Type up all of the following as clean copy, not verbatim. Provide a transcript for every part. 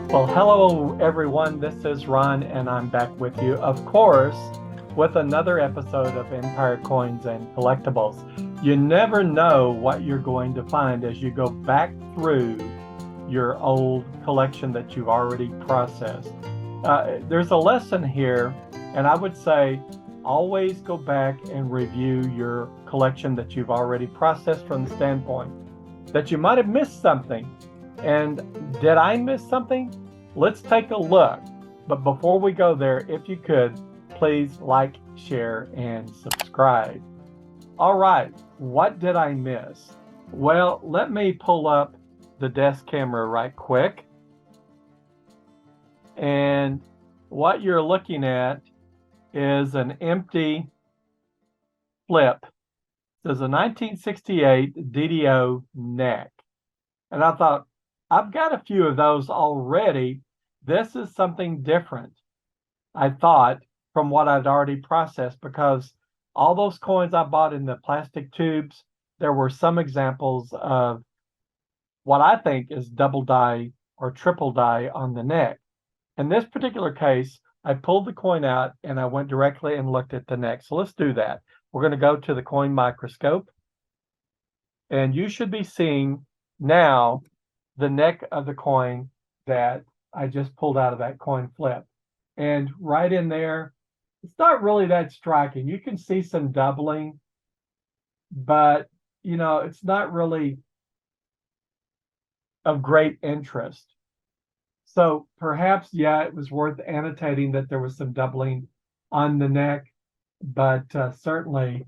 Well, hello everyone. This is Ron, and I'm back with you, of course, with another episode of Empire Coins and Collectibles. You never know what you're going to find as you go back through your old collection that you've already processed. There's a lesson here, and I would say always go back and review your collection that you've already processed from the standpoint that you might have missed something. And did I miss something? Let's take a look. But before we go there, if you could, please like, share, and subscribe. All right, what did I miss? Well, let me pull up the desk camera right quick. And what you're looking at is an empty flip. There's a 1968 DDO neck. And I thought, I've got a few of those already. This is something different, I thought, from what I'd already processed, because all those coins I bought in the plastic tubes, there were some examples of what I think is double die or triple die on the neck. In this particular case, I pulled the coin out and I went directly and looked at the neck. So let's do that. We're going to go to the coin microscope, and you should be seeing now the neck of the coin that I just pulled out of that coin flip. And right in there, it's not really that striking. You can see some doubling, but it's not really of great interest. So perhaps, yeah, it was worth annotating that there was some doubling on the neck, but certainly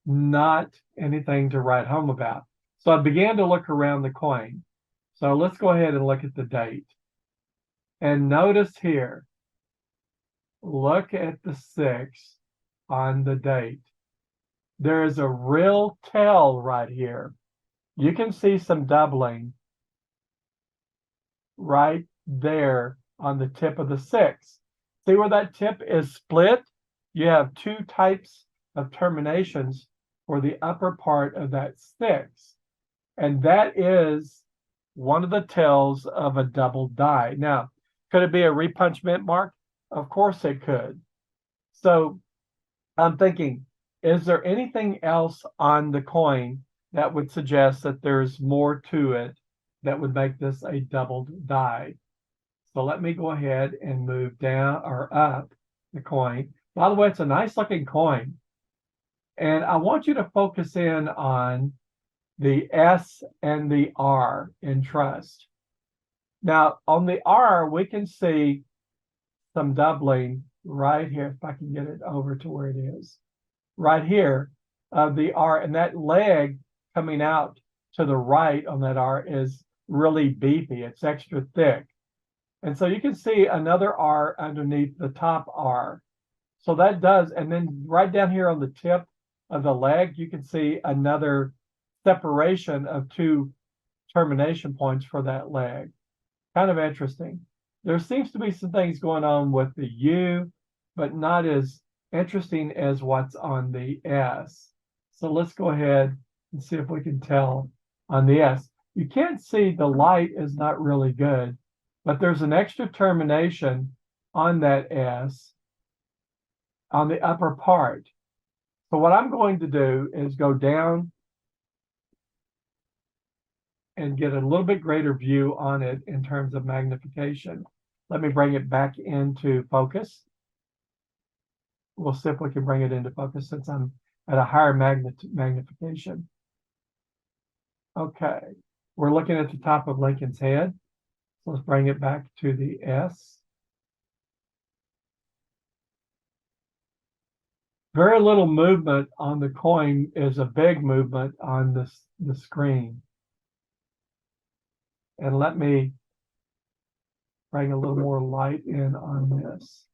not anything to write home about. So I began to look around the coin. So let's go ahead and look at the date. And notice here, look at the 6 on the date. There is a real tell right here. You can see some doubling right there on the tip of the 6. See where that tip is split? You have two types of terminations for the upper part of that 6. And that is one of the tells of a double die. Now, could it be a repunchment mark? Of course it could. So I'm thinking, is there anything else on the coin that would suggest that there's more to it that would make this a doubled die? So let me go ahead and move down or up the coin. By the way, it's a nice looking coin. And I want you to focus in on the S and the R in trust. Now, on the R, we can see some doubling right here, if I can get it over to where it is. Right here, the R, and that leg coming out to the right on that R is really beefy. It's extra thick. And so you can see another R underneath the top R. So that does, and then right down here on the tip of the leg, you can see another separation of two termination points for that leg. Kind of interesting. There seems to be some things going on with the U, but not as interesting as what's on the S. So let's go ahead and see if we can tell on the S. You can't see, the light is not really good, but there's an extra termination on that S on the upper part. So what I'm going to do is go down and get a little bit greater view on it in terms of magnification. Let me bring it back into focus. We'll see if we can bring it into focus since I'm at a higher magnification. Okay, we're looking at the top of Lincoln's head. So let's bring it back to the S. Very little movement on the coin is a big movement on the screen. And let me bring a little more light in on this.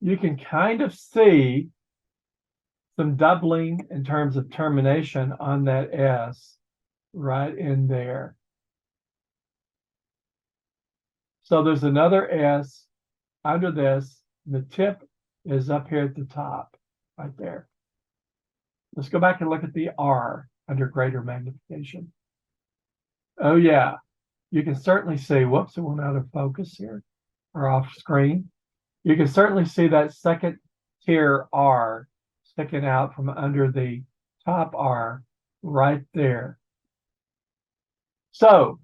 You can kind of see some doubling in terms of termination on that S right in there. So there's another S under this. The tip is up here at the top, right there. Let's go back and look at the R under greater magnification. Oh yeah, you can certainly see, whoops, it went out of focus here, or off screen. You can certainly see that second tier R sticking out from under the top R right there. So,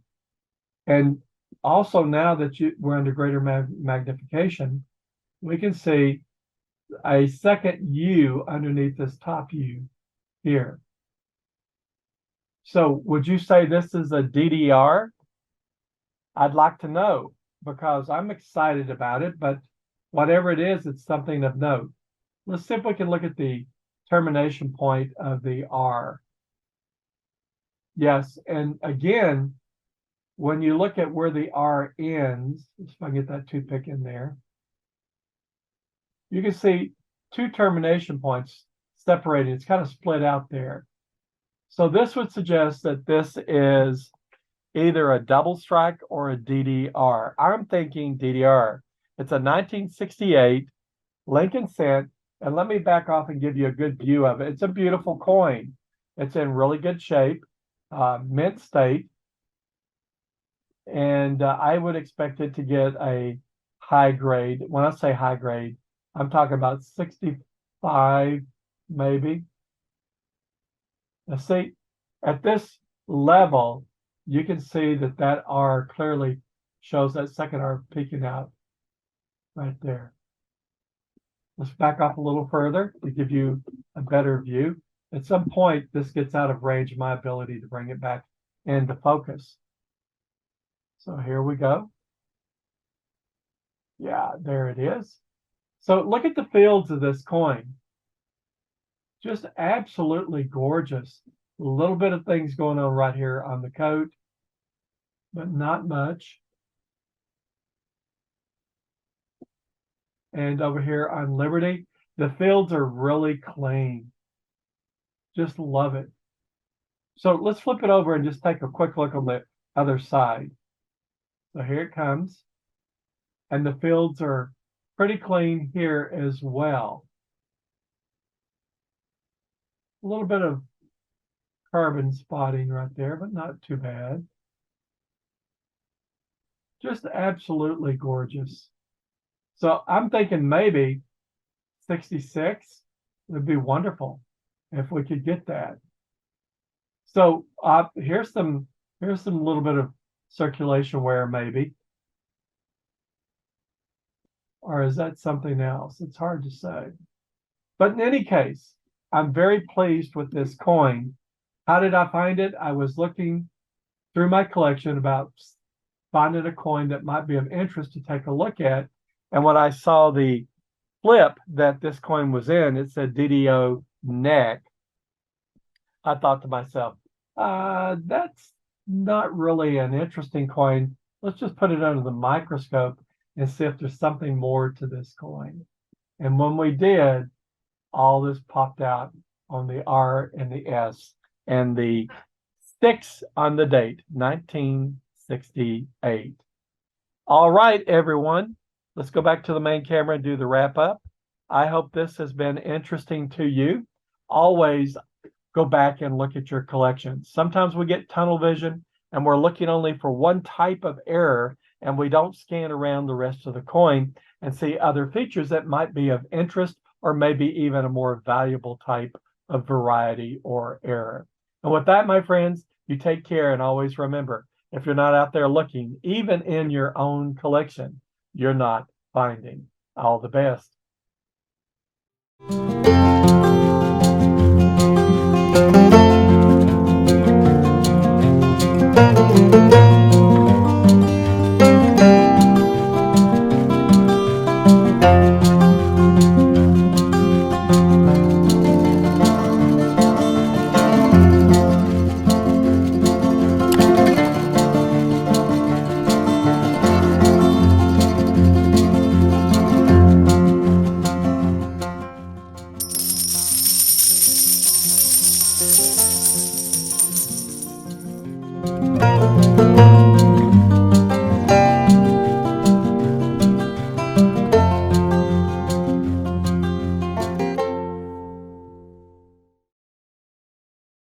and also now that we're under greater magnification, we can see a second U underneath this top U here. So would you say this is a DDR? I'd like to know, because I'm excited about it, but whatever it is, it's something of note. Let's see if we can look at the termination point of the R. Yes, and again, when you look at where the R ends, if I get that toothpick in there, you can see two termination points separated. It's kind of split out there. So this would suggest that this is either a double strike or a DDR. I'm thinking DDR. It's a 1968 Lincoln cent, and let me back off and give you a good view of it. It's a beautiful coin. It's in really good shape, mint state, and I would expect it to get a high grade. When I say high grade, I'm talking about 65, maybe. Now see, at this level, you can see that R clearly shows that second R peeking out right there. Let's back off a little further to give you a better view. At some point, this gets out of range of my ability to bring it back into focus. So here we go. Yeah, there it is. So look at the fields of this coin. Just absolutely gorgeous. A little bit of things going on right here on the coat, but not much. And over here on Liberty, the fields are really clean. Just love it. So let's flip it over and just take a quick look on the other side. So here it comes. And the fields are pretty clean here as well. A little bit of carbon spotting right there, but not too bad. Just absolutely gorgeous. So I'm thinking maybe 66 would be wonderful if we could get that. So here's some little bit of circulation wear maybe. Or is that something else? It's hard to say. But in any case, I'm very pleased with this coin. How did I find it? I was looking through my collection about finding a coin that might be of interest to take a look at. And when I saw the flip that this coin was in, it said DDO neck. I thought to myself, that's not really an interesting coin. Let's just put it under the microscope and see if there's something more to this coin. And when we did, all this popped out on the R and the S and the 6 on the date, 1968. All right, everyone. Let's go back to the main camera and do the wrap up. I hope this has been interesting to you. Always go back and look at your collection. Sometimes we get tunnel vision and we're looking only for one type of error and we don't scan around the rest of the coin and see other features that might be of interest or maybe even a more valuable type of variety or error. And with that, my friends, you take care and always remember, if you're not out there looking, even in your own collection, you're not finding. All the best.